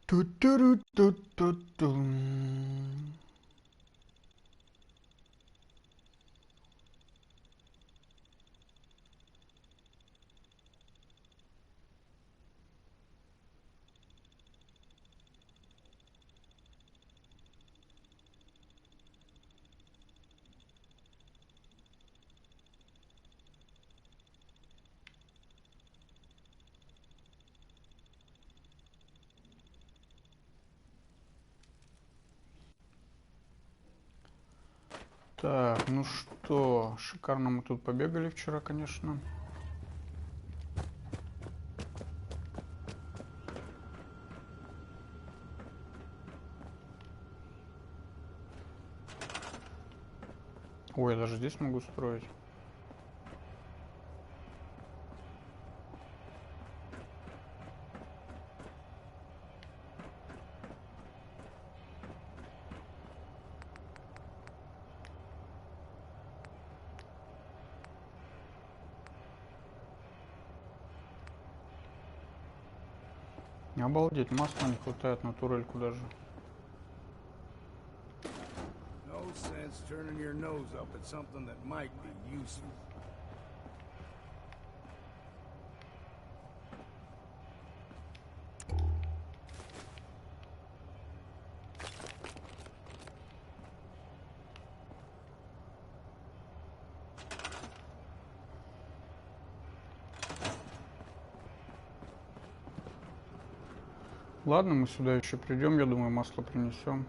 Ту-ту-ру-ту-ту-ту. Так, ну что, шикарно мы тут побегали вчера, конечно. Ой, я даже здесь могу строить. Обалдеть, масла не хватает на турельку даже. No sense turning your nose up at something that might be useful. Ладно, мы сюда еще придем, я думаю, масло принесем.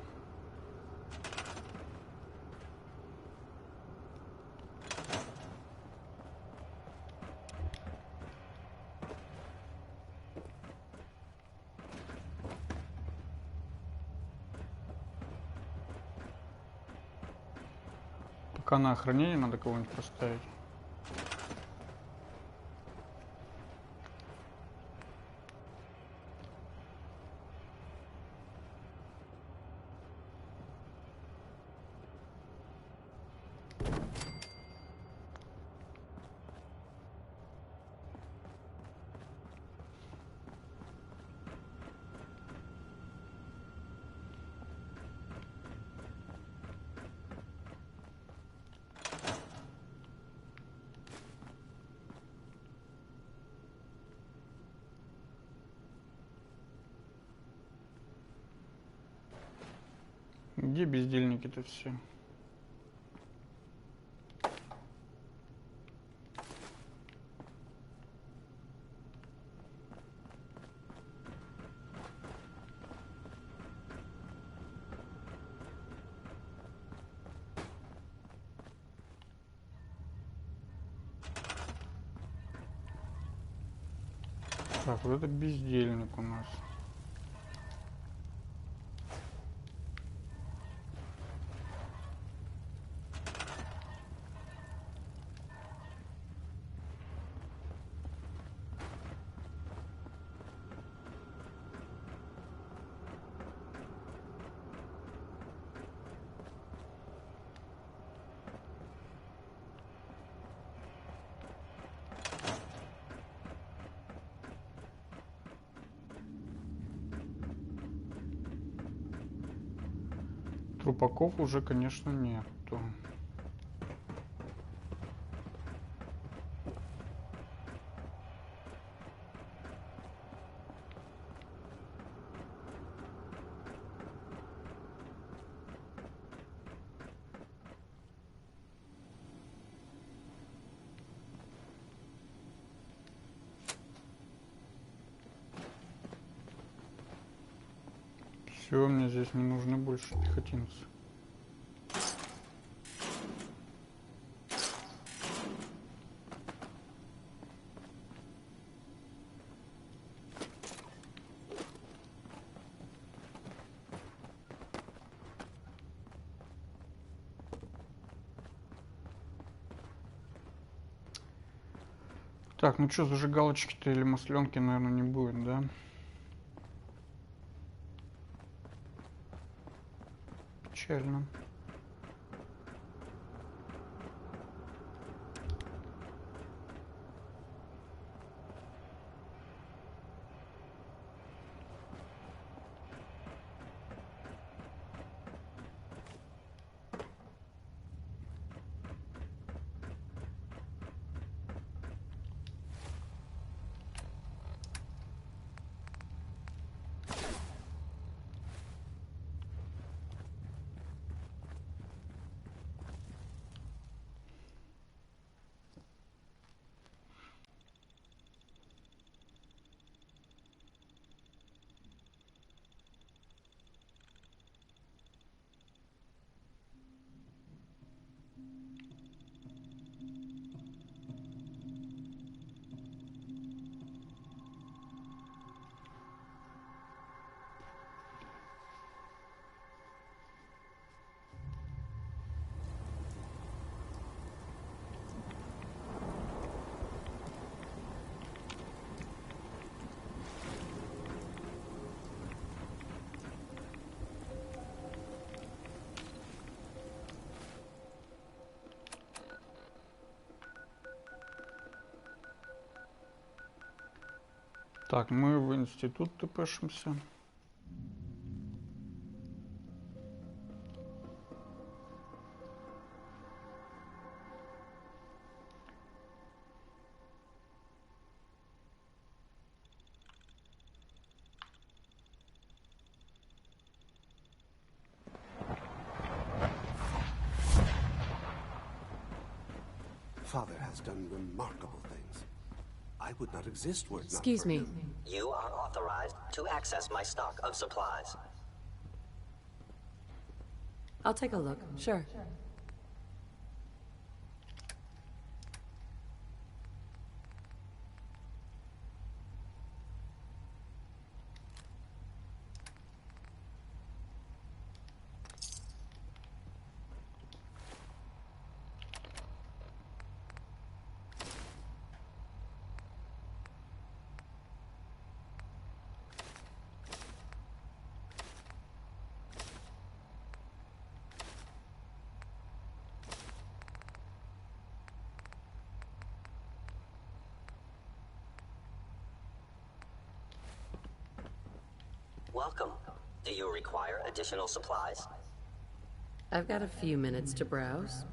Пока на охранение надо кого-нибудь поставить. Где бездельники-то все? Так, вот это бездельник у нас. Трупаков уже, конечно, нету. Все, мне здесь не нужны больше пехотинцы. Так, ну что, зажигалочки-то или масленки, наверное, не будет, да? Печально. Так, мы в институт тпшимся. Father has done remarkable things. I would not exist were it not Excuse for me. him. You are authorized to access my stock of supplies. I'll take a look. Sure. Welcome. Do you require additional supplies? I've got a few minutes to browse.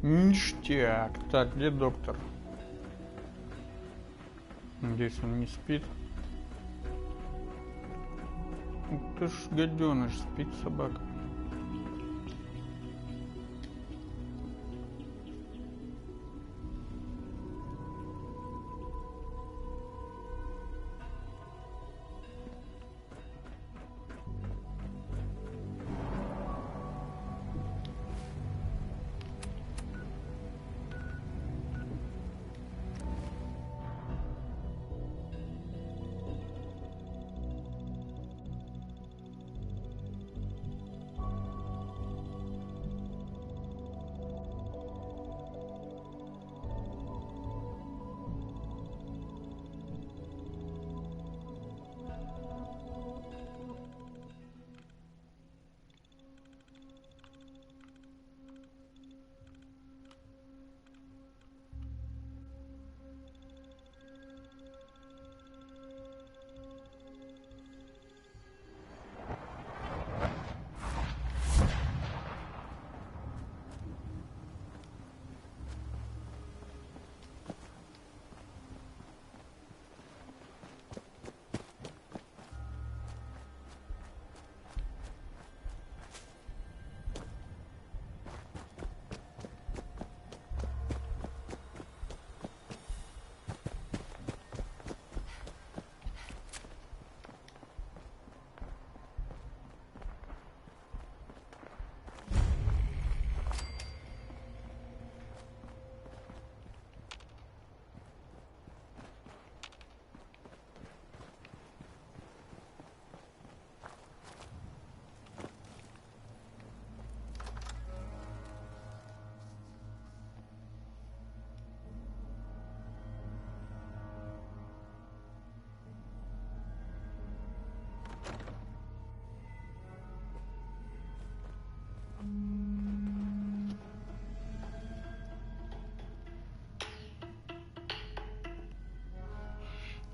Ништяк. Так, где доктор? Надеюсь, он не спит. Ух ты ж, гаденыш, спит собака.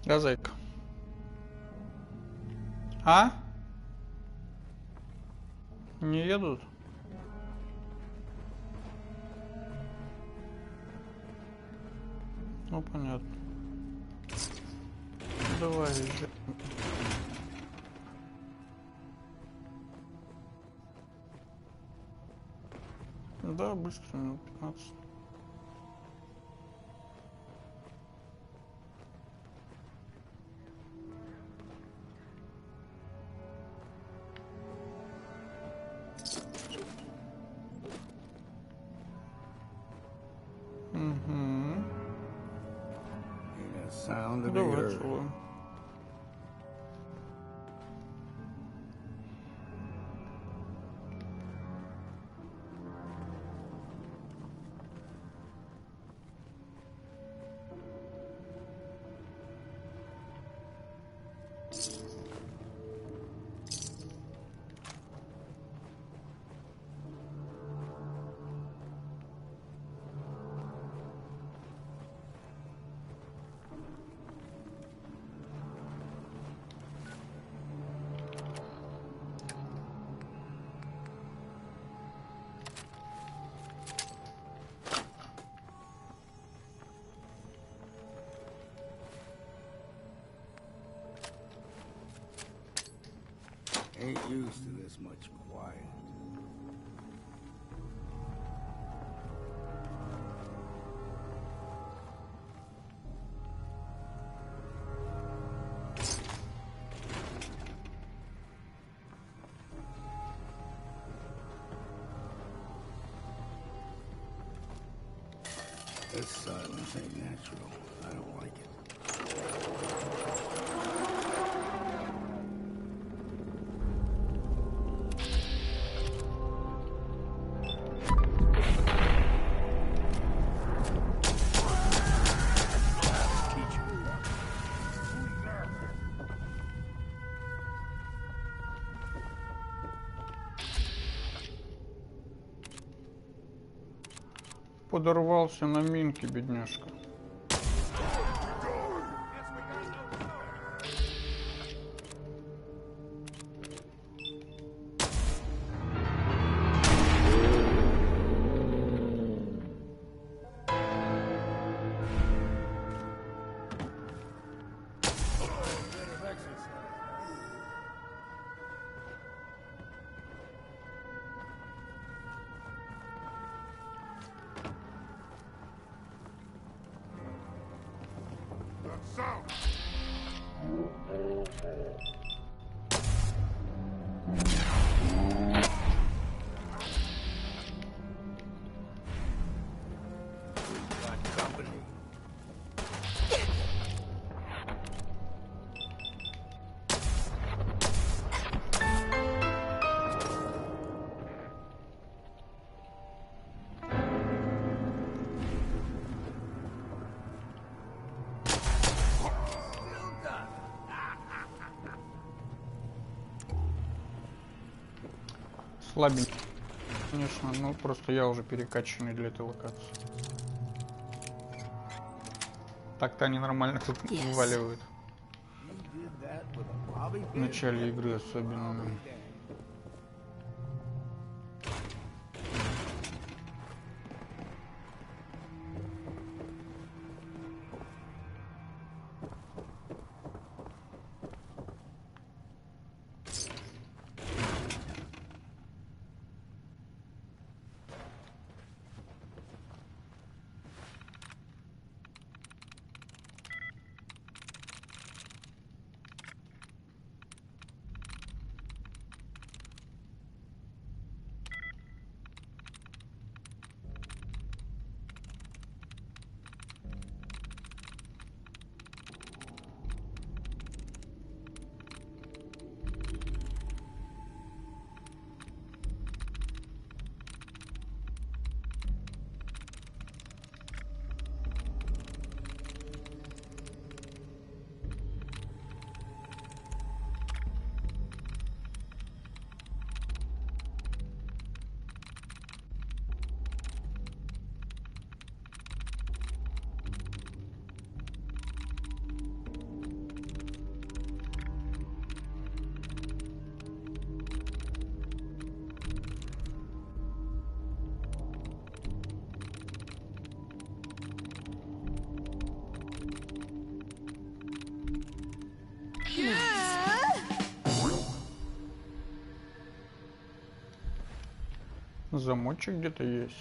Да, зайка. А? Не едут? Ну, понятно. Давай, езжай. Да, быстро, минут 15. Угу. Sound to be Давай, heard. целуем. Ain't used to this much quiet. This silence ain't natural. I don't like it. Подорвался на минке, бедняжка. Слабенький, конечно, ну просто я уже перекачанный для этой локации. Так-то они нормально тут вываливают. В начале игры особенно. Замочек где-то есть.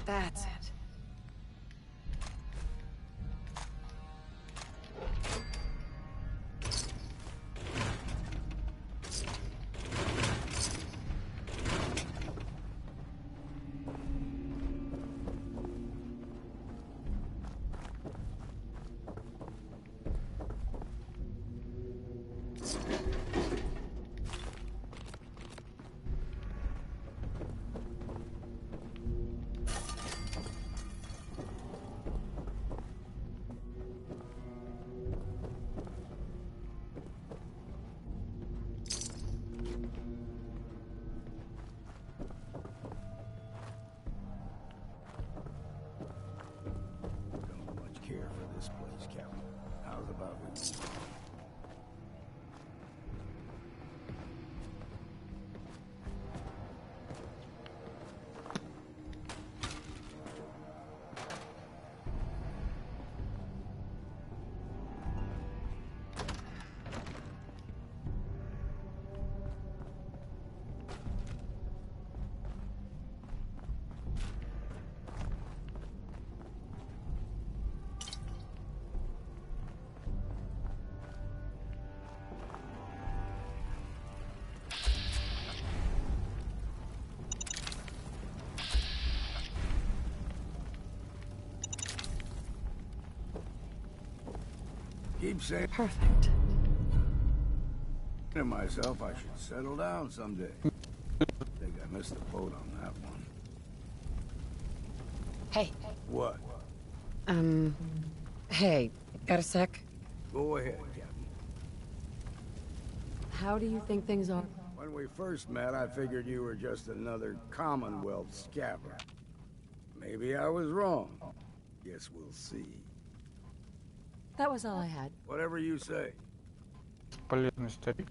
That's it. Don't much care for this place, Captain. How's about we? Keep saying Perfect. to myself I should settle down someday. Think I missed the boat on that one. Hey. What? Hey, got a sec? Go ahead, Captain. How do you think things are? When we first met, I figured you were just another Commonwealth scabber. Maybe I was wrong. Guess we'll see. That was all I had. Whatever you say. Полезный старик.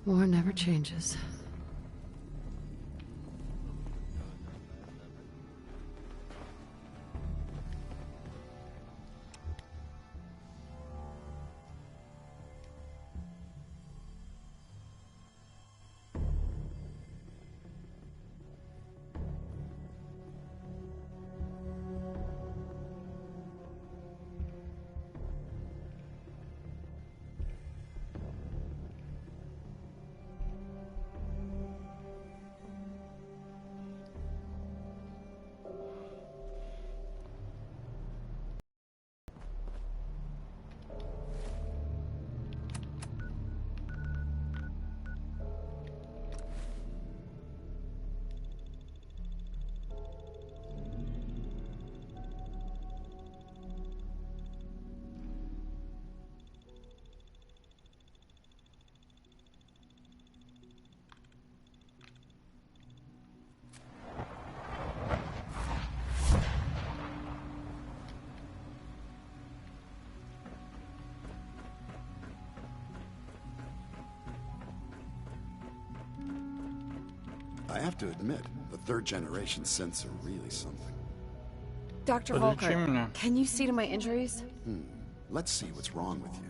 War never changes. I have to admit, the third-generation synths are really something. Dr. Подлечи Volker, меня. can you see to my injuries? Let's see what's wrong with you.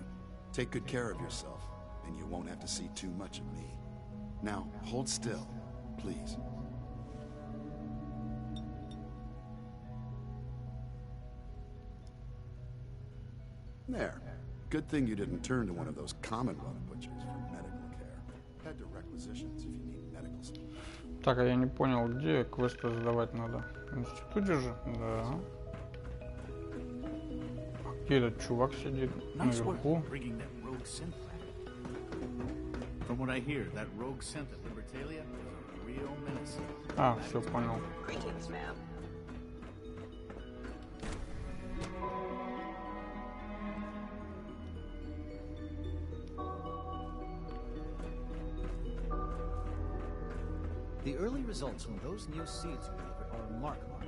Take good care of yourself, and you won't have to see too much of me. Now, hold still, please. There. Good thing you didn't turn to one of those Commonwealth butchers for medical care. Head to requisitions if you need medical support. Так, а я не понял, где квесты сдавать надо? В институте же? Да. А где этот чувак сидит? Nice work Наверху? bringing that rogue synth back. From what I hear, that rogue synth at Libertalia is a real menace. А, все понял. Greetings, ma'am. The early results from those new seeds you delivered are remarkable.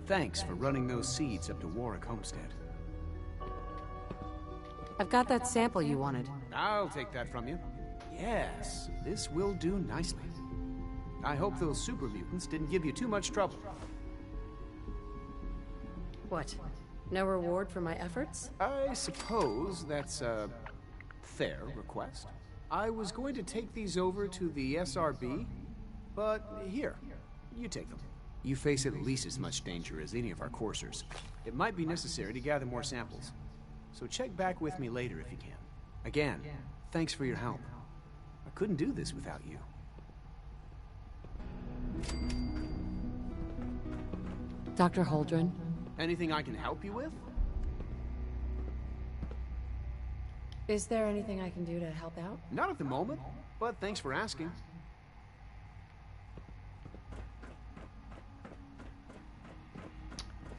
Thanks for running those seeds up to Warwick Homestead. I've got that sample you wanted. I'll take that from you. Yes, this will do nicely. I hope those super mutants didn't give you too much trouble. What? No reward for my efforts? I suppose that's a fair request. I was going to take these over to the SRB, but here, you take them. You face at least as much danger as any of our coursers. It might be necessary to gather more samples. So check back with me later if you can. Again, thanks for your help. I couldn't do this without you. Dr. Holdren? Anything I can help you with? Is there anything I can do to help out? Not at the moment, but thanks for asking.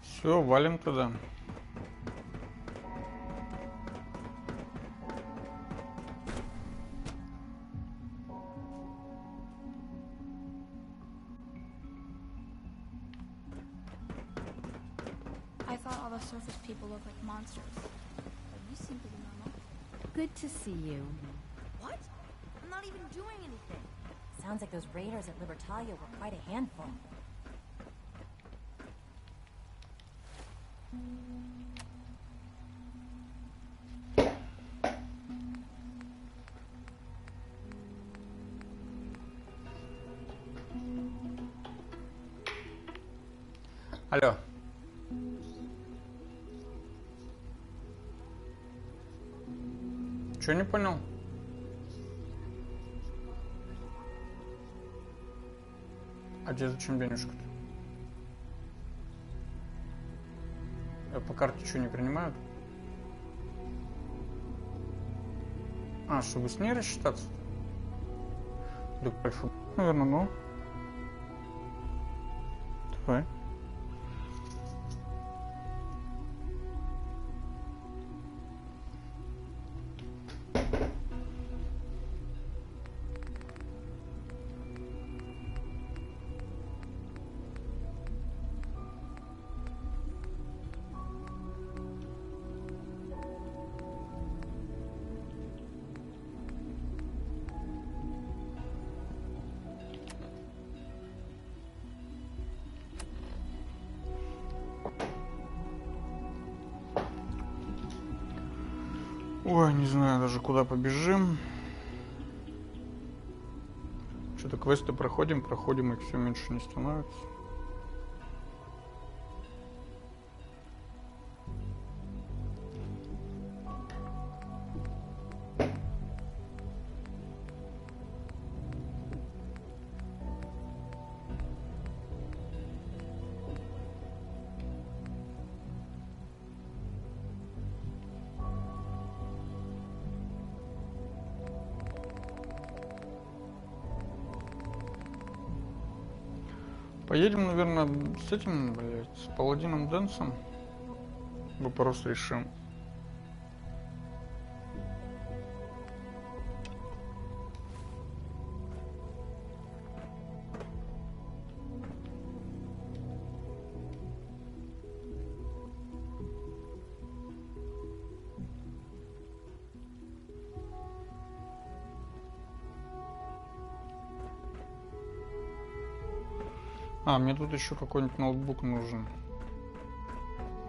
Все, валим туда. I thought all the surface people looked like monsters. But you seem to be normal. Good to see you. What? I'm not even doing anything. Sounds like those raiders at Libertalia were quite a handful. Алло. Чё, не понял? А где зачем денежка-то? По карте что, не принимают? А, чтобы с ней рассчитаться? Да, альфа, наверное, ну. Давай. Ой, не знаю даже куда побежим. Что-то квесты проходим, их все меньше не становится. Поедем, наверное, с этим, блядь, с паладином Дэнсом. Вопрос решим. А, мне тут еще какой-нибудь ноутбук нужен.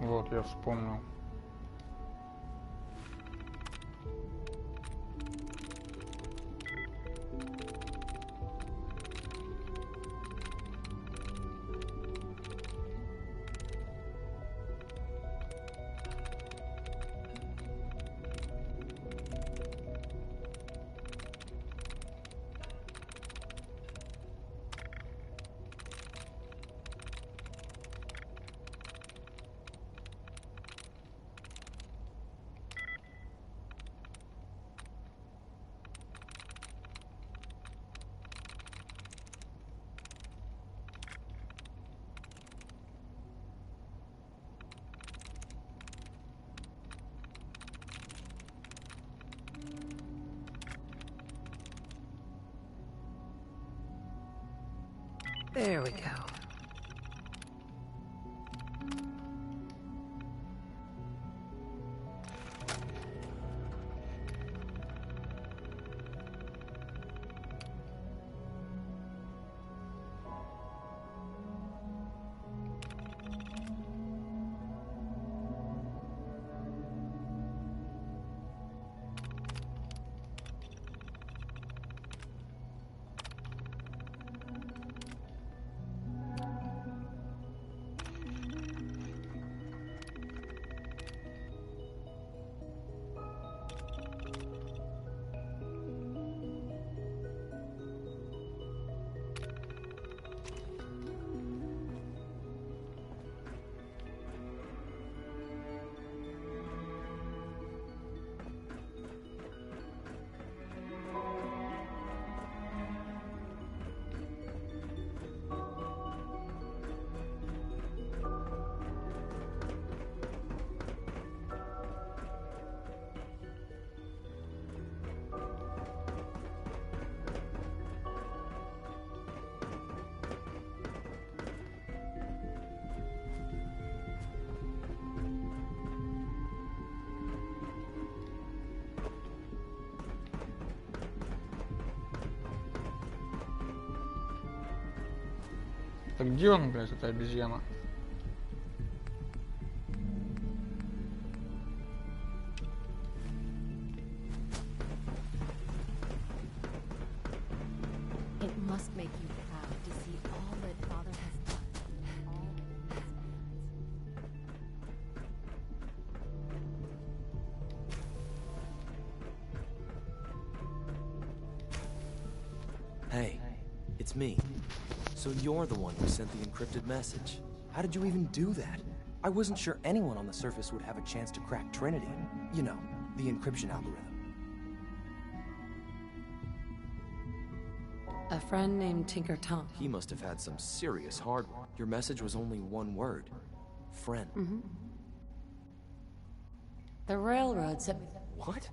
Вот, я вспомнил. There we go. Так где он, блядь, эта обезьяна? It must make you proud to see all that Father has done. All his plans. Hey, it's me. So you're the one who sent the encrypted message. How did you even do that? I wasn't sure anyone on the surface would have a chance to crack Trinity. You know, the encryption algorithm. A friend named Tinker Tom. He must have had some serious hardware. Your message was only one word. Friend. Mm-hmm. The railroad said... What?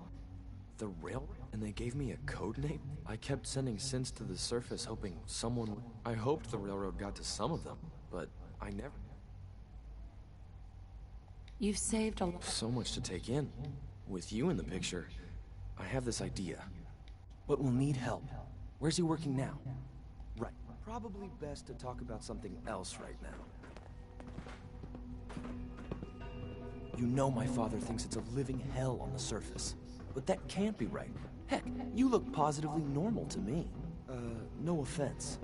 The railroad? And they gave me a code name? I kept sending synths to the surface hoping someone would... I hoped the railroad got to some of them, but I never... You've saved a lot. So much to take in. With you in the picture, I have this idea. But we'll need help. Where's he working now? Right. Probably best to talk about something else right now. You know my father thinks it's a living hell on the surface. But that can't be right. Heck, you look positively normal to me. No offense.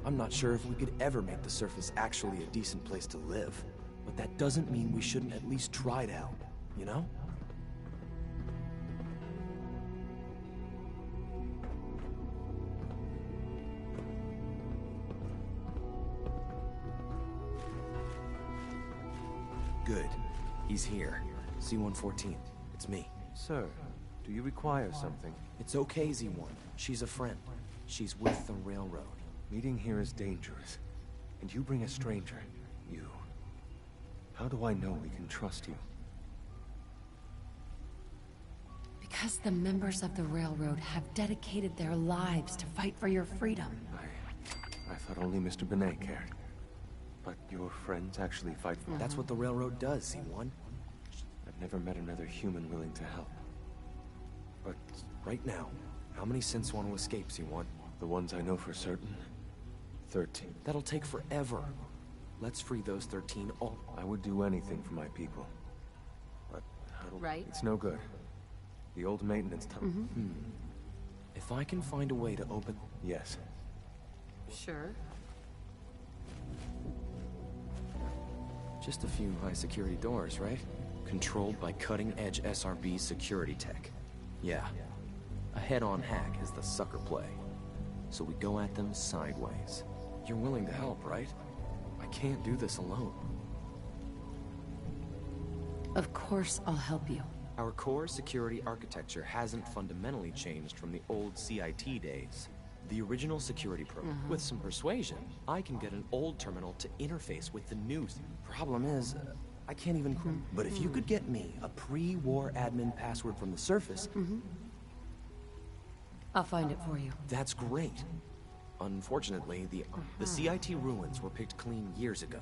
I'm not sure if we could ever make the surface actually a decent place to live. But that doesn't mean we shouldn't at least try to help, you know? Good. He's here. C-114. It's me. Sir, do you require something? It's okay, Z1. She's a friend. She's with the railroad. Meeting here is dangerous. And you bring a stranger. You. How do I know we can trust you? Because the members of the railroad have dedicated their lives to fight for your freedom. I thought only Mr. Benet cared. But your friends actually fight for... That's what the railroad does, Z1. I've never met another human willing to help. But right now, how many synths want to escape, Z1? The ones I know for certain, 13. That'll take forever. Let's free those 13 all. I would do anything for my people. But how do... Right. It's no good. The old maintenance tunnel. If I can find a way to open... Yes. Sure. Just a few high-security doors, right? Controlled by cutting-edge SRB security tech. Yeah. A head-on hack is the sucker play. So we go at them sideways. You're willing to help, right? I can't do this alone. Of course I'll help you. Our core security architecture hasn't fundamentally changed from the old CIT days. The original security program. With some persuasion, I can get an old terminal to interface with the new. Problem is, I can't even... But if you could get me a pre-war admin password from the surface... I'll find it for you. That's great. Unfortunately, the CIT ruins were picked clean years ago,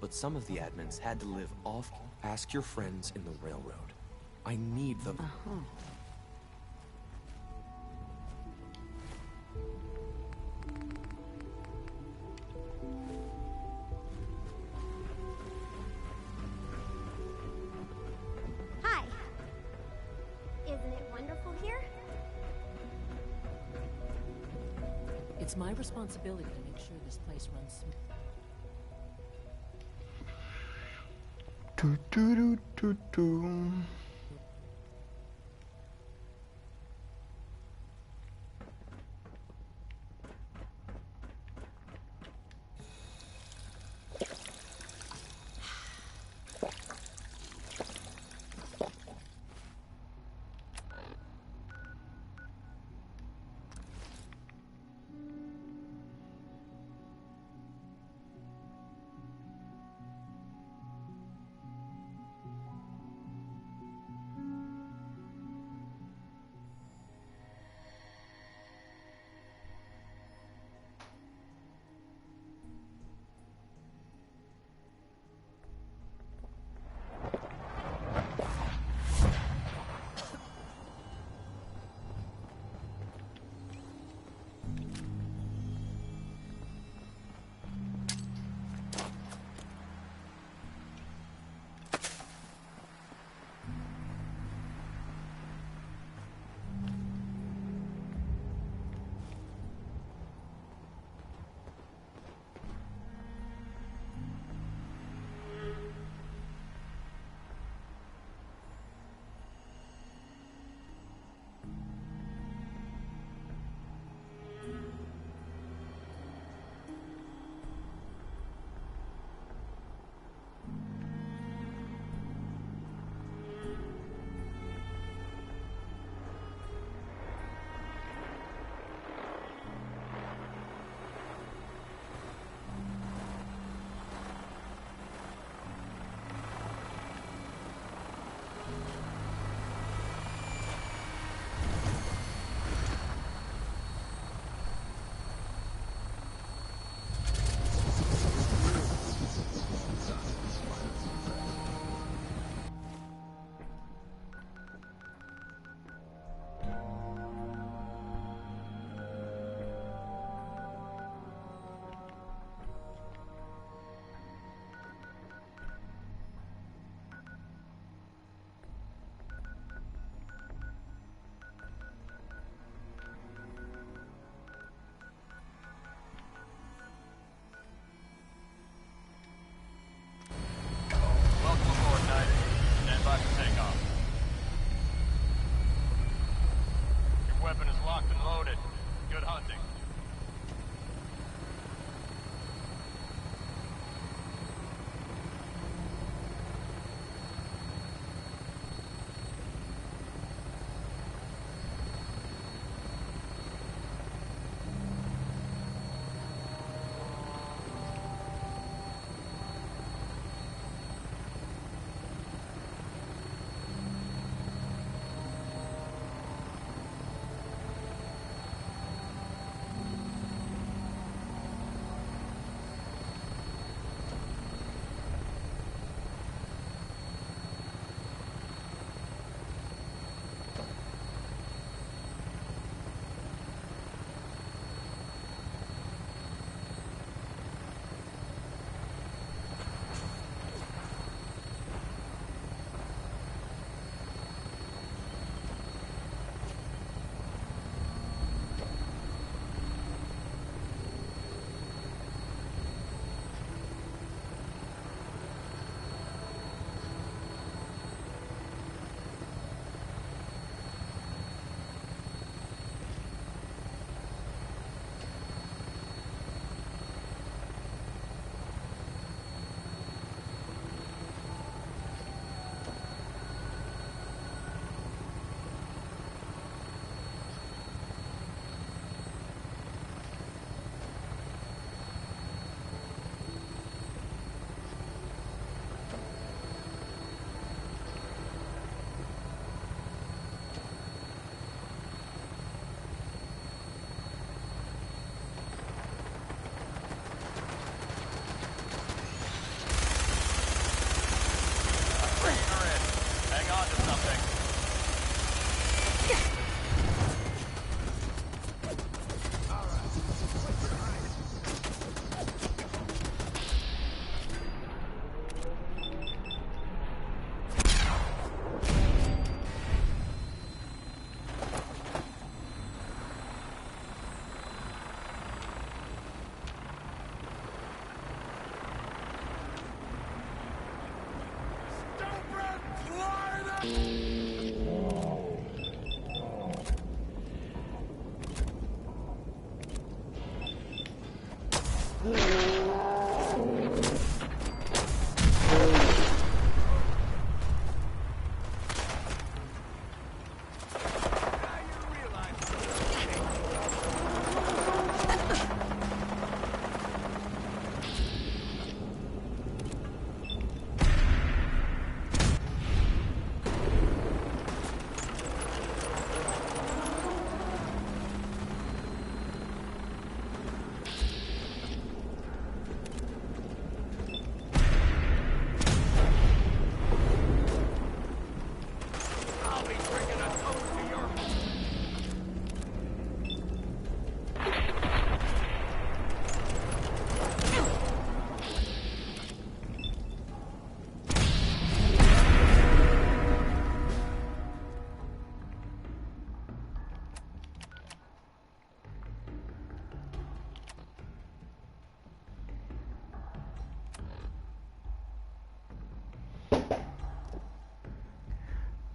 but some of the admins had to live off. Ask your friends in the railroad. I need them. Hi. Isn't it wonderful here? It's my responsibility to make sure this place runs smooth.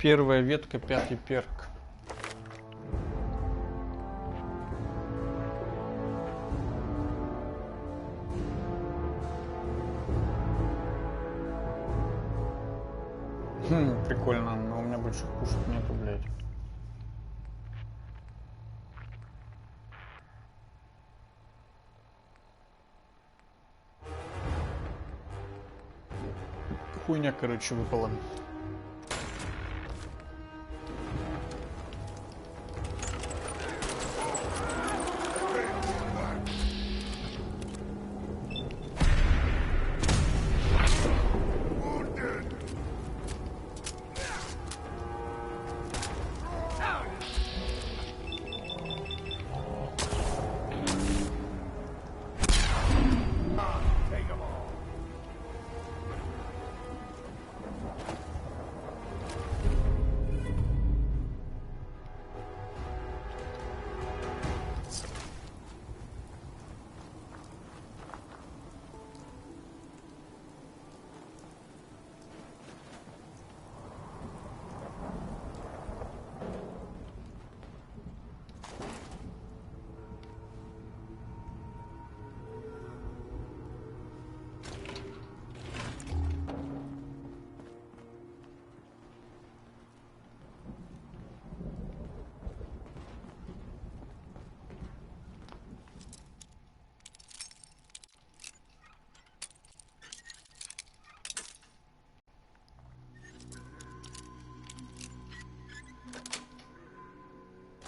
Первая ветка, 5-й перк. Прикольно, но у меня больше пушек нету, блядь. Хуйня, короче, выпала.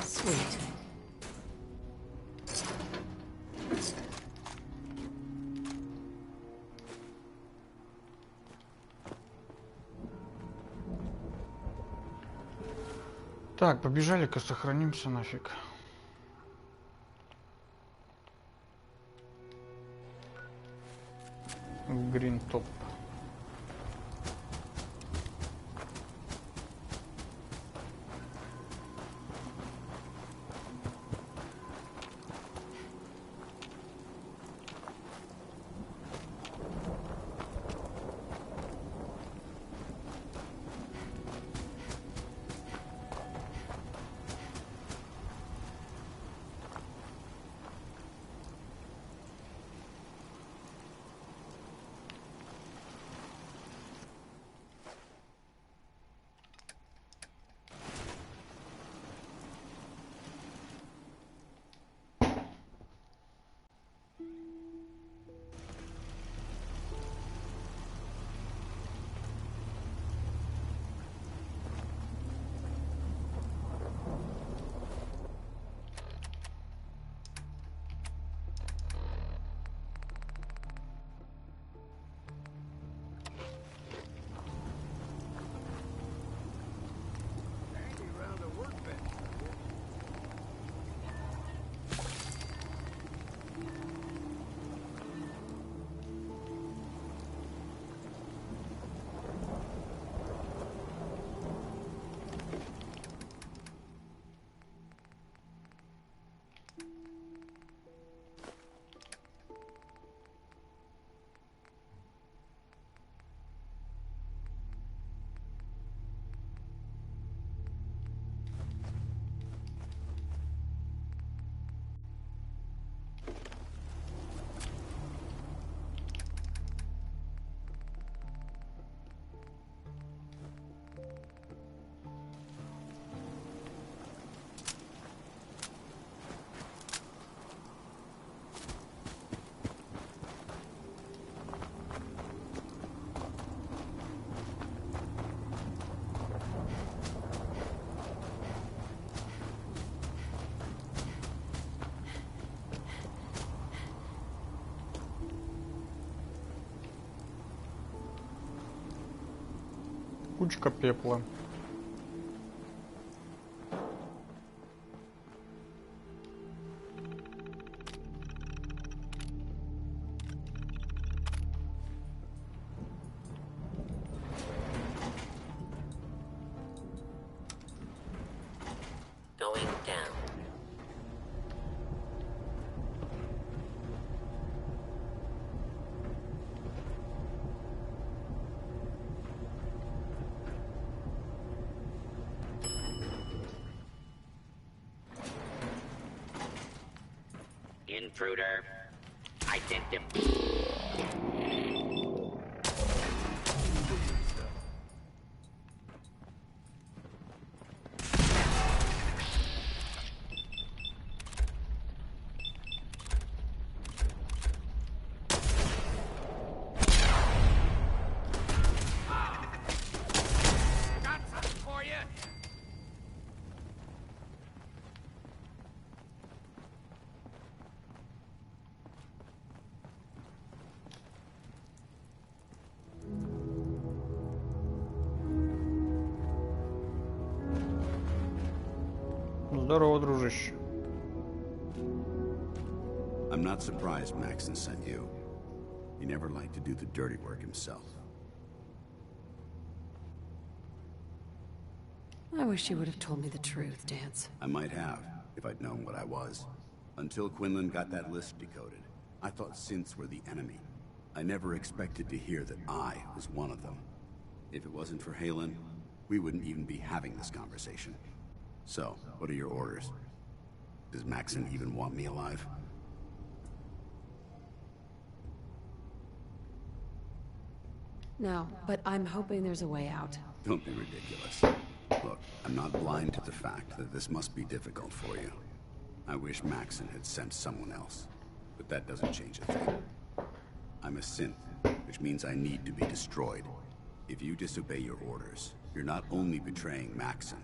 Sweet. Так, побежали-ка, сохранимся нафиг. Грин топ. кучка пепла. Going down. Intruder. Здорово, дружище. I'm not surprised Maxon sent you. He never liked to do the dirty work himself. I wish you would have told me the truth, Dance. I might have, if I'd known what I was. Until Quinlan got that list decoded, I thought synths were the enemy. I never expected to hear that I was one of them. If it wasn't for Halen, we wouldn't even be having this conversation. So, what are your orders? Does Maxon even want me alive? No, but I'm hoping there's a way out. Don't be ridiculous. Look, I'm not blind to the fact that this must be difficult for you. I wish Maxon had sent someone else, but that doesn't change a thing. I'm a synth, which means I need to be destroyed. If you disobey your orders, you're not only betraying Maxon,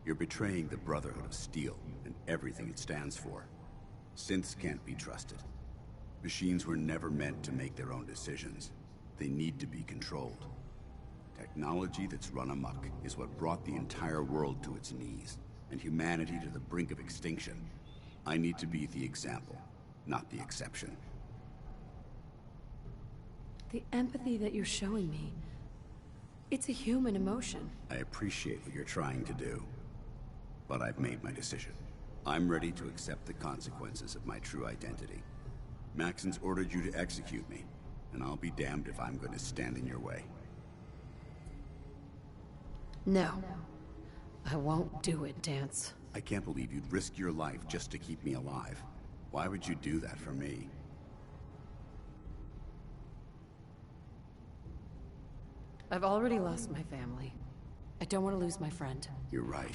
you're betraying the Brotherhood of Steel and everything it stands for. Synths can't be trusted. Machines were never meant to make their own decisions. They need to be controlled. Technology that's run amok is what brought the entire world to its knees, and humanity to the brink of extinction. I need to be the example, not the exception. The empathy that you're showing me, it's a human emotion. I appreciate what you're trying to do, but I've made my decision. I'm ready to accept the consequences of my true identity. Maxon's ordered you to execute me, and I'll be damned if I'm going to stand in your way. No. I won't do it, Dance. I can't believe you'd risk your life just to keep me alive. Why would you do that for me? I've already lost my family. I don't want to lose my friend. You're right.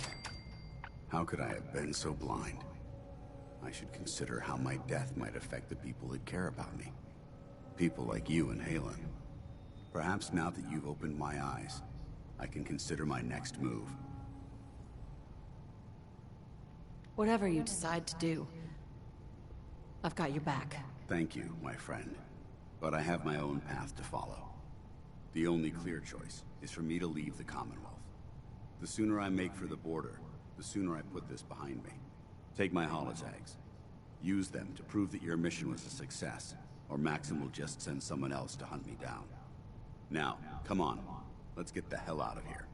How could I have been so blind? I should consider how my death might affect the people that care about me. People like you and Halen. Perhaps now that you've opened my eyes, I can consider my next move. Whatever you decide to do, I've got your back. Thank you, my friend. But I have my own path to follow. The only clear choice is for me to leave the Commonwealth. The sooner I make for the border, the sooner I put this behind me. Take my holotags. Use them to prove that your mission was a success, or Maxon will just send someone else to hunt me down. Now, come on. Let's get the hell out of here.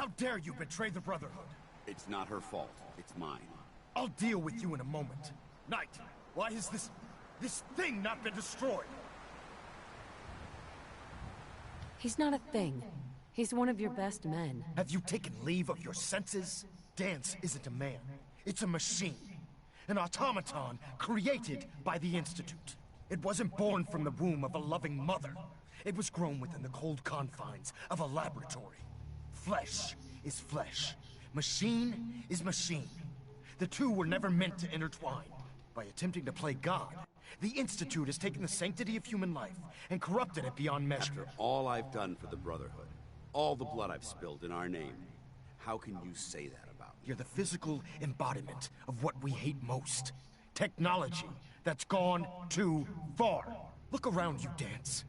How dare you betray the Brotherhood? It's not her fault. It's mine. I'll deal with you in a moment. Knight, why has this thing not been destroyed? He's not a thing. He's one of your best men. Have you taken leave of your senses? Dance isn't a man. It's a machine. An automaton created by the Institute. It wasn't born from the womb of a loving mother. It was grown within the cold confines of a laboratory. Flesh is flesh. Machine is machine. The two were never meant to intertwine. By attempting to play God, the Institute has taken the sanctity of human life and corrupted it beyond measure. After all I've done for the Brotherhood, all the blood I've spilled in our name, how can you say that about me? You're the physical embodiment of what we hate most. Technology that's gone too far. Look around you, Dance.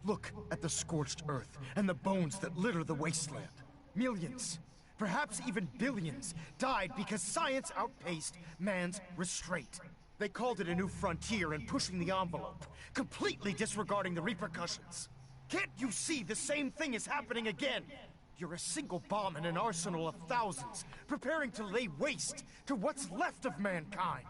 Look at the scorched earth and the bones that litter the wasteland. Millions, perhaps even billions, died because science outpaced man's restraint. They called it a new frontier and pushing the envelope, completely disregarding the repercussions. Can't you see the same thing is happening again? You're a single bomb in an arsenal of thousands, preparing to lay waste to what's left of mankind.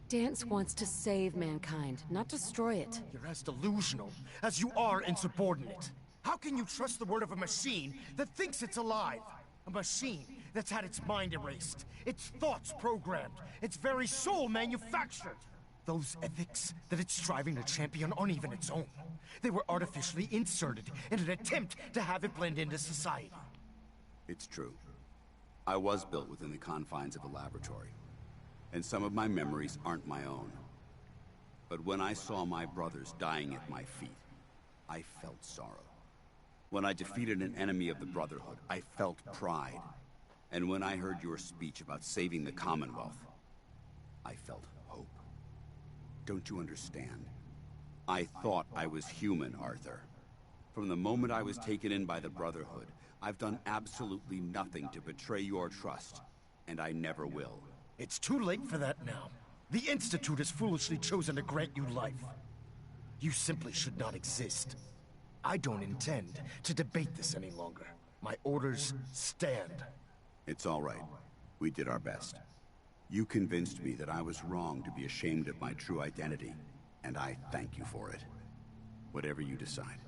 Dance wants to save mankind, not destroy it. You're as delusional as you are insubordinate. How can you trust the word of a machine that thinks it's alive? A machine that's had its mind erased, its thoughts programmed, its very soul manufactured. Those ethics that it's striving to champion aren't even its own. They were artificially inserted in an attempt to have it blend into society. It's true. I was built within the confines of a laboratory, and some of my memories aren't my own. But when I saw my brothers dying at my feet, I felt sorrow. When I defeated an enemy of the Brotherhood, I felt pride. And when I heard your speech about saving the Commonwealth, I felt hope. Don't you understand? I thought I was human, Arthur. From the moment I was taken in by the Brotherhood, I've done absolutely nothing to betray your trust, and I never will. It's too late for that now. The Institute has foolishly chosen to grant you life. You simply should not exist. I don't intend to debate this any longer. My orders stand. It's all right. We did our best. You convinced me that I was wrong to be ashamed of my true identity, and I thank you for it. Whatever you decide,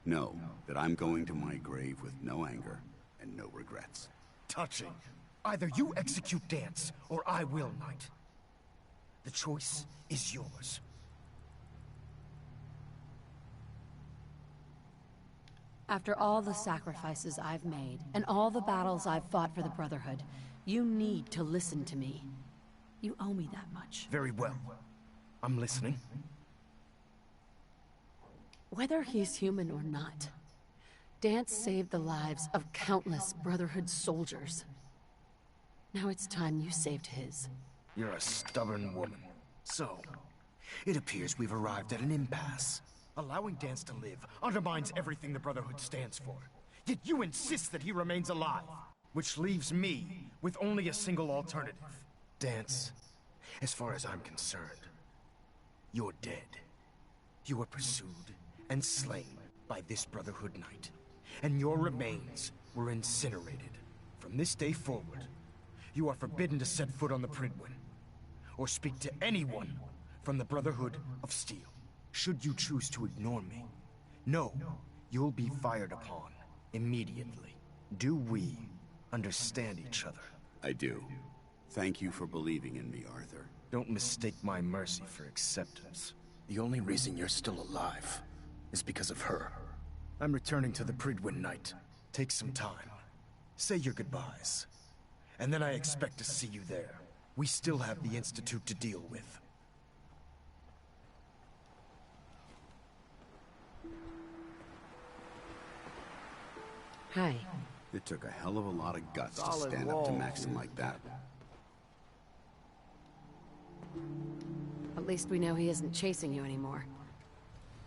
know that I'm going to my grave with no anger and no regrets. Touching. Either you execute Dance, or I will, Knight. The choice is yours. After all the sacrifices I've made, and all the battles I've fought for the Brotherhood, you need to listen to me. You owe me that much. Very well. I'm listening. Whether he's human or not, Dance saved the lives of countless Brotherhood soldiers. Now it's time you saved his. You're a stubborn woman. So, it appears we've arrived at an impasse. Allowing Dance to live undermines everything the Brotherhood stands for. Yet you insist that he remains alive. Which leaves me with only a single alternative. Dance, as far as I'm concerned, you're dead. You were pursued and slain by this Brotherhood Knight. And your remains were incinerated. From this day forward, you are forbidden to set foot on the Pridwin, or speak to anyone from the Brotherhood of Steel. Should you choose to ignore me, know you'll be fired upon immediately. Do we understand each other? I do. Thank you for believing in me, Arthur. Don't mistake my mercy for acceptance. The only reason you're still alive is because of her. I'm returning to the Pridwin Knight. Take some time. Say your goodbyes. And then I expect to see you there. We still have the Institute to deal with. Hi. It took a hell of a lot of guts to Solid stand up to walls. Maxim like that. At least we know he isn't chasing you anymore.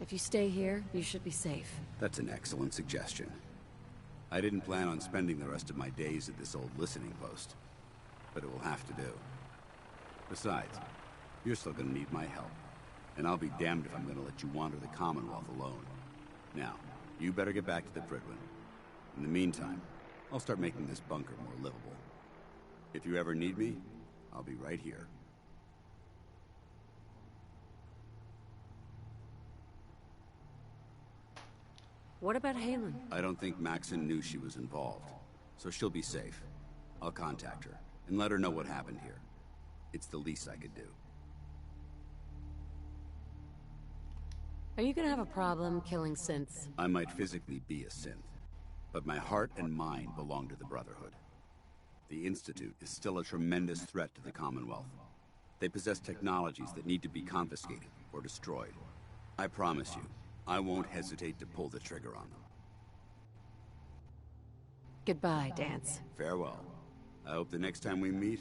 If you stay here, you should be safe. That's an excellent suggestion. I didn't plan on spending the rest of my days at this old listening post, but it will have to do. Besides, you're still gonna need my help, and I'll be damned if I'm gonna let you wander the Commonwealth alone. Now, you better get back to the Pridwin. In the meantime, I'll start making this bunker more livable. If you ever need me, I'll be right here. What about Halen? I don't think Maxon knew she was involved, so she'll be safe. I'll contact her and let her know what happened here. It's the least I could do. Are you gonna have a problem killing synths? I might physically be a synth, but my heart and mind belong to the Brotherhood. The Institute is still a tremendous threat to the Commonwealth. They possess technologies that need to be confiscated or destroyed. I promise you, I won't hesitate to pull the trigger on them. Goodbye, Dance. Farewell. I hope the next time we meet,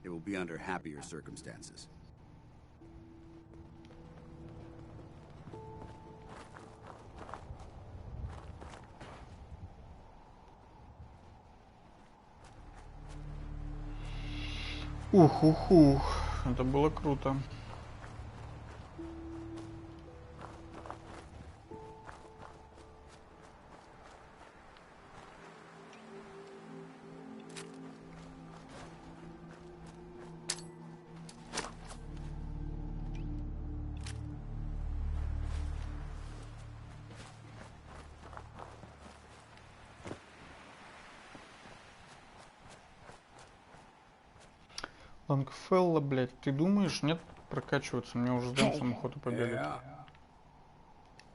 it will be under happier circumstances. Ух, это было круто. Лангфелла, блядь, ты думаешь, нет, прокачиваться? Мне уже с Дэнсом охота побегать.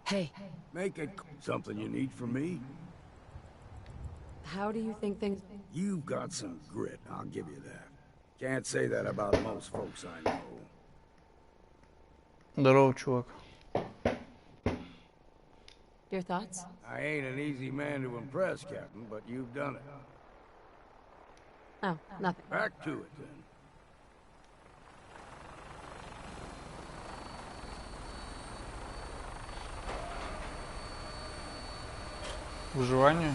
Hey. Make it something you need from me. How do you think things... You've got some grit, I'll give you that. Can't say that about most folks I know. Здорово, чувак. Your thoughts? I ain't an easy man to impress, Captain, but you've done it. Oh, nothing. Back to it, then. Выживание.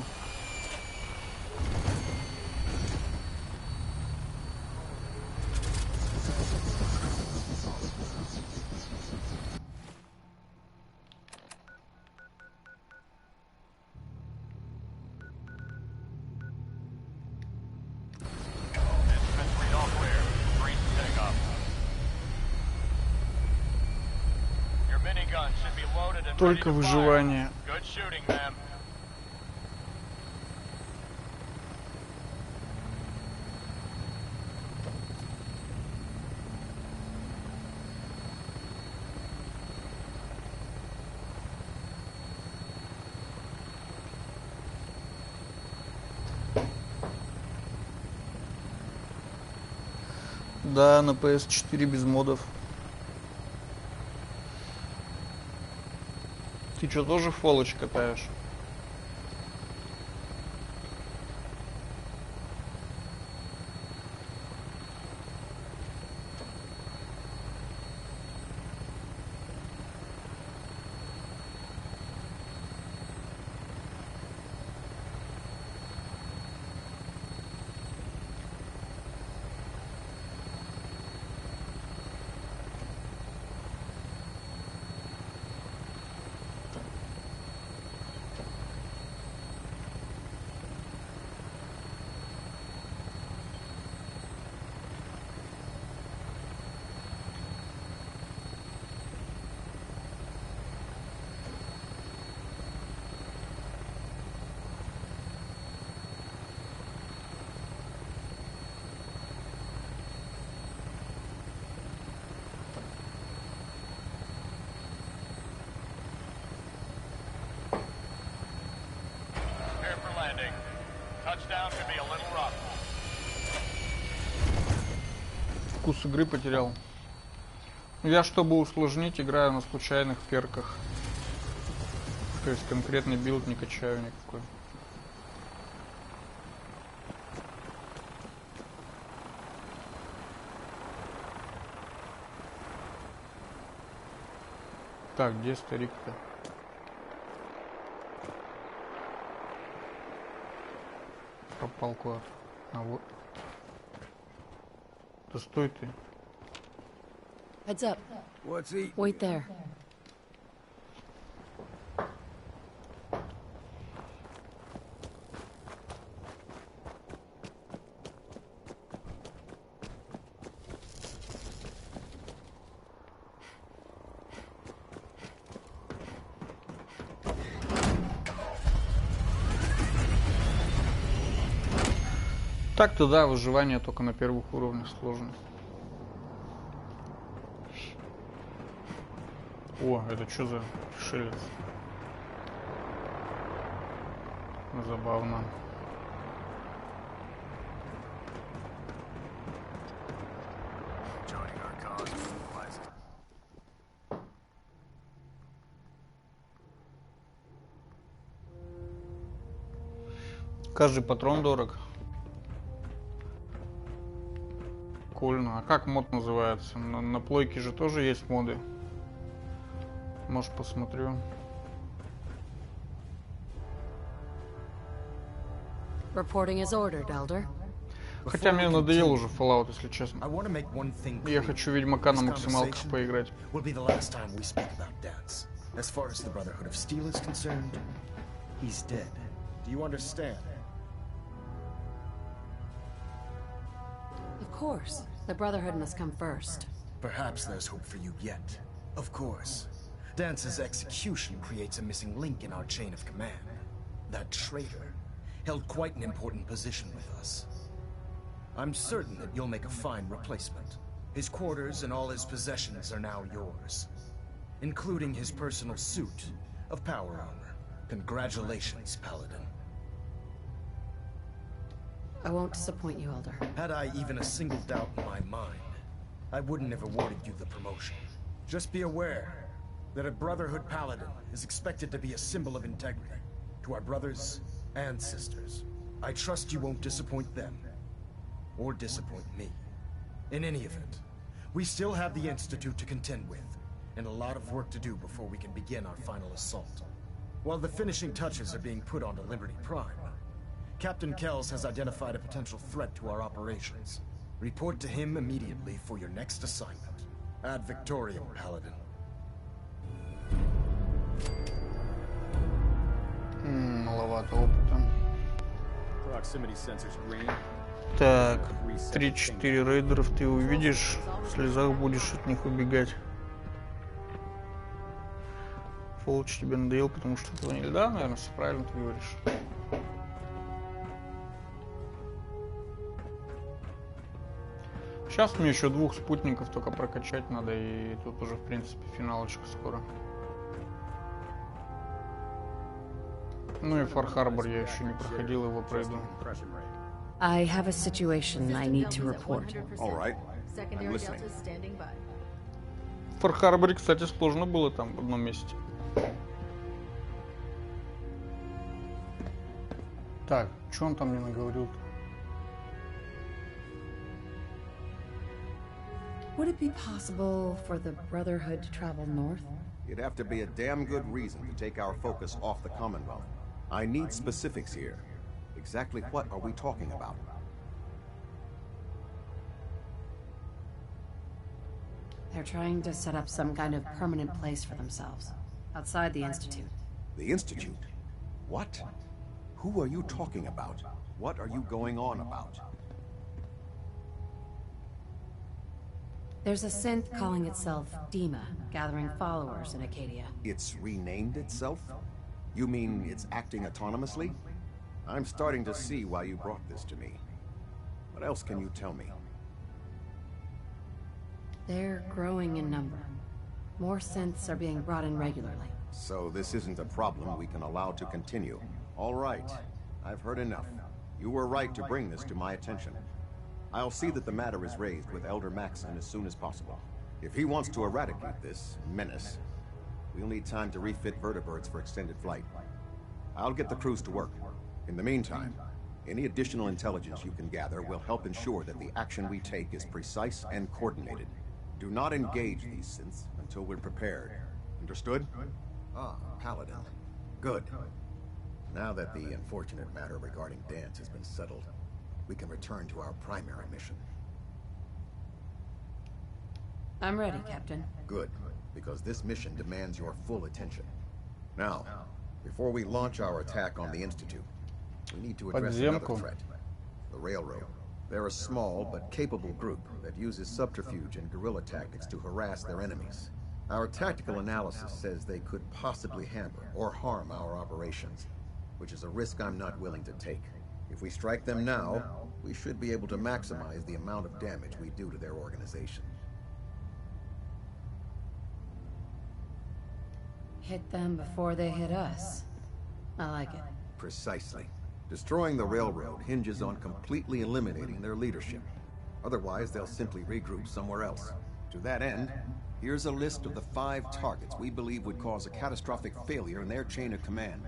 Только выживание. Да, на PS4 без модов. Ты что, тоже фолоч катаешь? Вкус игры потерял. Я, чтобы усложнить, играю на случайных перках. То есть конкретный билд не качаю никакой. Так, где старик-то? Пропал куда-то. А вот. Да стой ты. Heads up. What's he? Wait there. Так-то да, выживание только на первых уровнях сложно. О, это что за пришелец? Забавно. Каждый патрон дорог. Прикольно. А как мод называется? На плойке же тоже есть моды. Может, посмотрю. Reporting is ordered, Elder. Хотя мне надоел уже Fallout, если честно. Я хочу Ведьмака на максималках поиграть. As far as the Brotherhood of Steel is concerned, he's dead. Do you understand? Of course. The Brotherhood must come first. Perhaps there's hope for you yet. Of course. Dance's execution creates a missing link in our chain of command. That traitor held quite an important position with us. I'm certain that you'll make a fine replacement. His quarters and all his possessions are now yours, including his personal suit of power armor. Congratulations, Paladin. I won't disappoint you, Elder. Had I even a single doubt in my mind, I wouldn't have awarded you the promotion. Just be aware that a Brotherhood Paladin is expected to be a symbol of integrity to our brothers and sisters. I trust you won't disappoint them, or disappoint me. In any event, we still have the Institute to contend with, and a lot of work to do before we can begin our final assault. While the finishing touches are being put onto Liberty Prime, Captain Kells has identified a potential threat to our operations. Report to him immediately for your next assignment. Ad Victoriam, Paladin. Маловато опыта. Proximity sensors green. Так, 3-4 рейдеров ты увидишь, в слезах будешь от них убегать. Фолч тебе надоел, потому что этого нельзя. Да, наверное, все правильно ты говоришь. Сейчас мне еще 2 спутников только прокачать надо, и тут уже, в принципе, финалочка скоро. Ну и Фар-Харбор я еще не проходил, его пройду. I have a situation I need to report. All right. I'm listening. В Фар-Харборе, кстати, сложно было там в одном месте. Так, что он там мне наговорил-то? Would it be possible for the Brotherhood to travel north? It'd have to be a damn good reason to take our focus off the Commonwealth. I need specifics here. Exactly what are we talking about? They're trying to set up some kind of permanent place for themselves, outside the Institute. The Institute? What? Who are you talking about? What are you going on about? There's a synth calling itself Dima, gathering followers in Acadia. It's renamed itself? You mean it's acting autonomously? I'm starting to see why you brought this to me. What else can you tell me? They're growing in number. More synths are being brought in regularly. So this isn't a problem we can allow to continue. All right, I've heard enough. You were right to bring this to my attention. I'll see that the matter is raised with Elder Maxon as soon as possible. If he wants to eradicate this menace, we'll need time to refit vertibirds for extended flight. I'll get the crews to work. In the meantime, any additional intelligence you can gather will help ensure that the action we take is precise and coordinated. Do not engage these synths until we're prepared. Understood? Ah, Paladin. Good. Now that the unfortunate matter regarding Dance has been settled, we can return to our primary mission. I'm ready, Captain. Good, because this mission demands your full attention. Now, before we launch our attack on the Institute, we need to address another threat. The Railroad. They're a small but capable group that uses subterfuge and guerrilla tactics to harass their enemies. Our tactical analysis says they could possibly hamper or harm our operations, which is a risk I'm not willing to take. If we strike them now, we we should be able to maximize the amount of damage we do to their organization. Hit them before they hit us. I like it. Precisely. Destroying the railroad hinges on completely eliminating their leadership. Otherwise, they'll simply regroup somewhere else. To that end, here's a list of the 5 targets we believe would cause a catastrophic failure in their chain of command.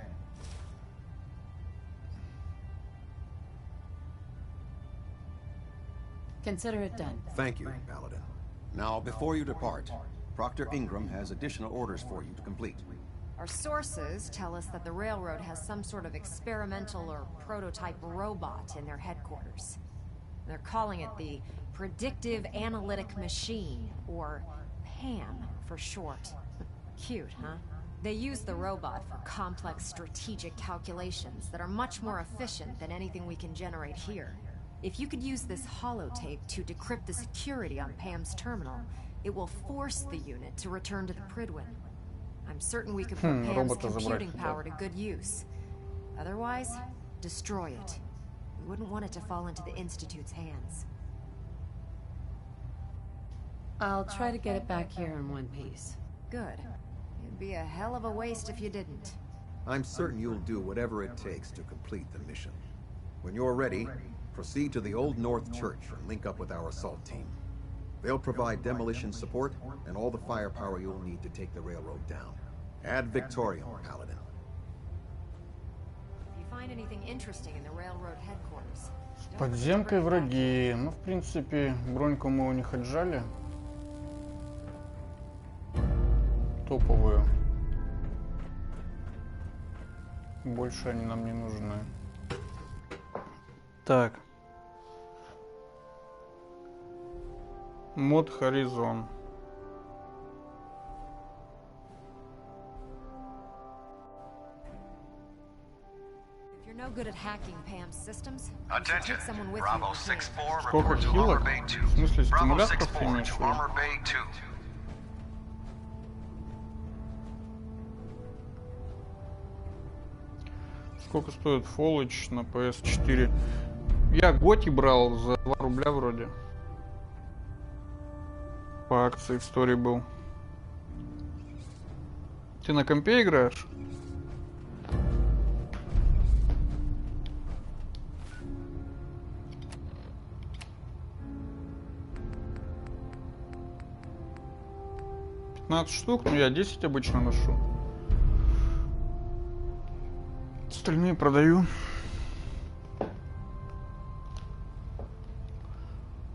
Consider it done. Thank you, Paladin. Now, before you depart, Proctor Ingram has additional orders for you to complete. Our sources tell us that the railroad has some sort of experimental or prototype robot in their headquarters. They're calling it the Predictive Analytic Machine, or PAM for short. Cute, huh? They use the robot for complex strategic calculations that are much more efficient than anything we can generate here. If you could use this holotape to decrypt the security on PAM's terminal, it will force the unit to return to the Pridwin. I'm certain we could put PAM's computing power to good use. Otherwise, destroy it. We wouldn't want it to fall into the Institute's hands. I'll try to get it back here in one piece. Good. It'd be a hell of a waste if you didn't. I'm certain you'll do whatever it takes to complete the mission. When you're ready, proceed to the Old North Church and link up with our assault team. They'll provide demolition support and all the firepower you'll need to take the railroad down. Ad Victoriam, Paladin. If you find anything interesting in the railroad headquarters. С подземкой враги. Ну, в принципе, броньку мы у них отжали. Топовую. Больше они нам не нужны. Так. Мод Хоризон. No good at hacking Pam's systems. Attention, Bravo 6-4, Сколько report to хилок? Armor Bay 2. В смысле, Bravo стимуляторов 6-4 имеешь в to виду? Armor Bay 2. Сколько стоит Фоллэч на PS4? Я готи брал за 2 рубля вроде. По акции в Story был. Ты на компе играешь? Штук, ну я 10 обычно ношу. Остальные продаю.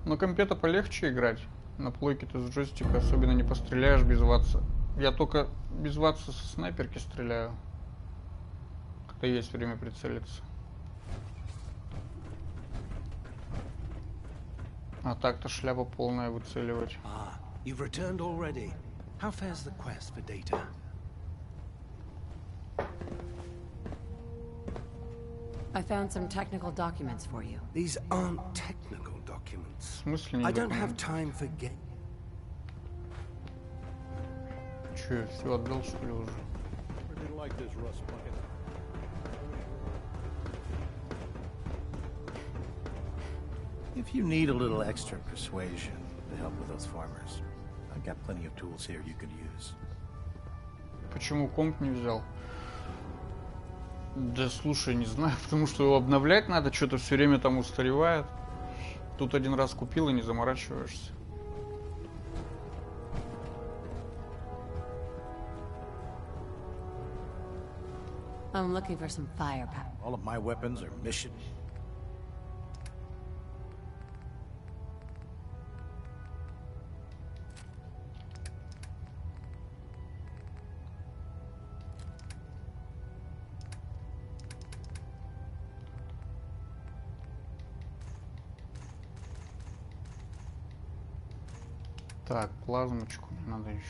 На компе-то полегче играть. На плойке-то с джойстика особенно не постреляешь без ватса. Я только без ватса со снайперки стреляю. Когда есть время прицелиться. А так-то шляпа полная выцеливать. You've returned already. How fares the quest for data? I found some technical documents for you. These aren't technical documents. В смысле не I don't документ? have time for game. Че, все отдал что ли уже? If you need a little extra persuasion to help with those farmers, I've got plenty of tools here you could use. Почему комп не взял? Да слушай, не знаю, потому что его обновлять надо, что-то все время там устаревает. Тут один раз купил и не заморачиваешься. I'm looking for some firepower. All of my weapons are mission. Так, плазмочку мне надо еще.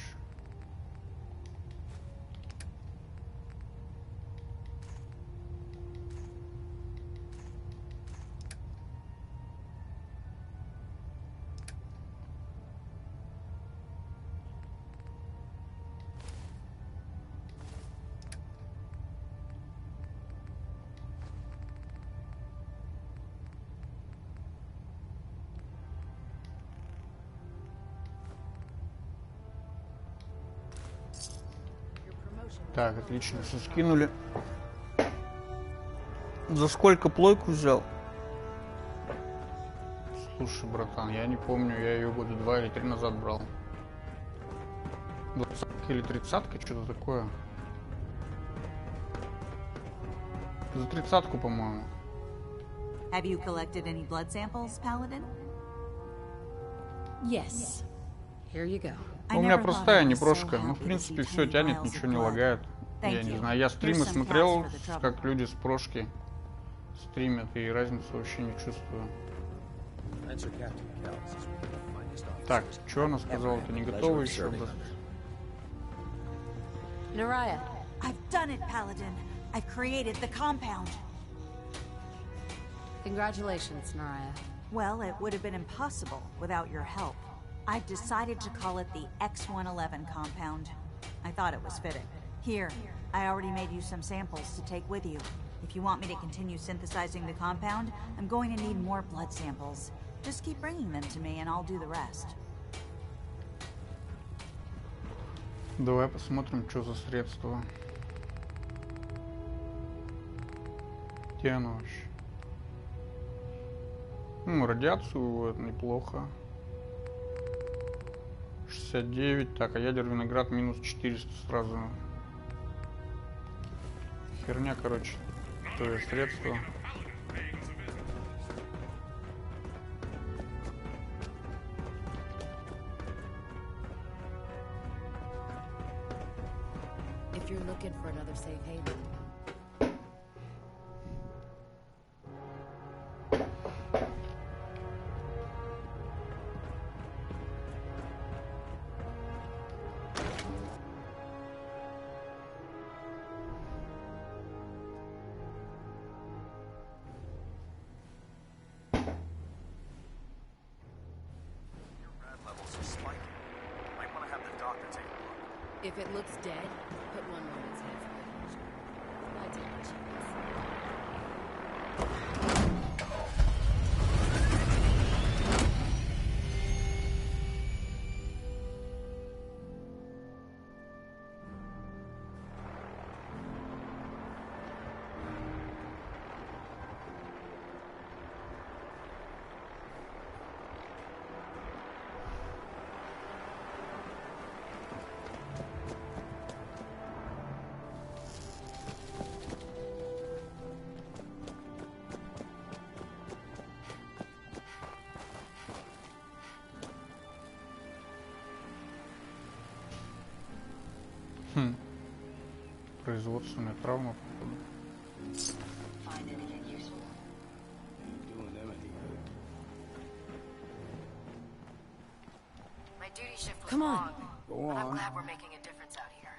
Так, отлично, все скинули. За сколько плойку взял? Слушай, братан, я не помню, я ее года 2 или 3 назад брал. 20-ка или 30-ка, что-то такое. За 30-ку, по-моему. Have you collected any blood samples, Paladin? Yes. Here you go. У меня простая, не прошка. Ну, в принципе, все тянет, ничего не лагает. Я не знаю, я стримы смотрел, как люди с прошки стримят, и разницы вообще не чувствую. Так, что она сказала? Ты не готова еще? Naraya. I've done it, Paladin. I've created the compound. Congratulations, Naraya. Well, it would have been impossible without your help. I've decided to call it the X111 compound. I thought it was fitting. Here, I already made you some samples to take with you. If you want me to continue synthesizing the compound, I'm going to need more blood samples. Just keep bringing them to me and I'll do the rest. Давай посмотрим, что за средство. Где оно вообще? Радиацию это неплохо. 69. Так, а ядерный виноград минус 400 сразу. Херня, короче. То есть средство. If you're looking for another safe haven. If it looks dead, put one on its head for good measure. I'll take a chance. Производственная травма, походу. My duty shift was Come on. long, Go but I'm on. glad we're making a difference out here.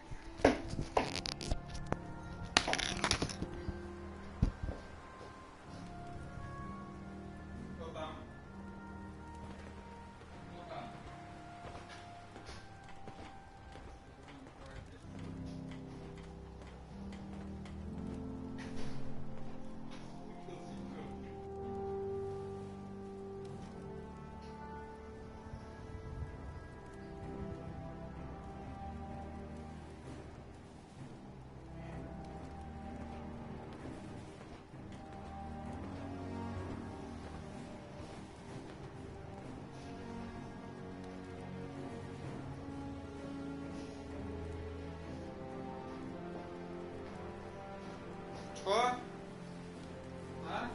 Что? А?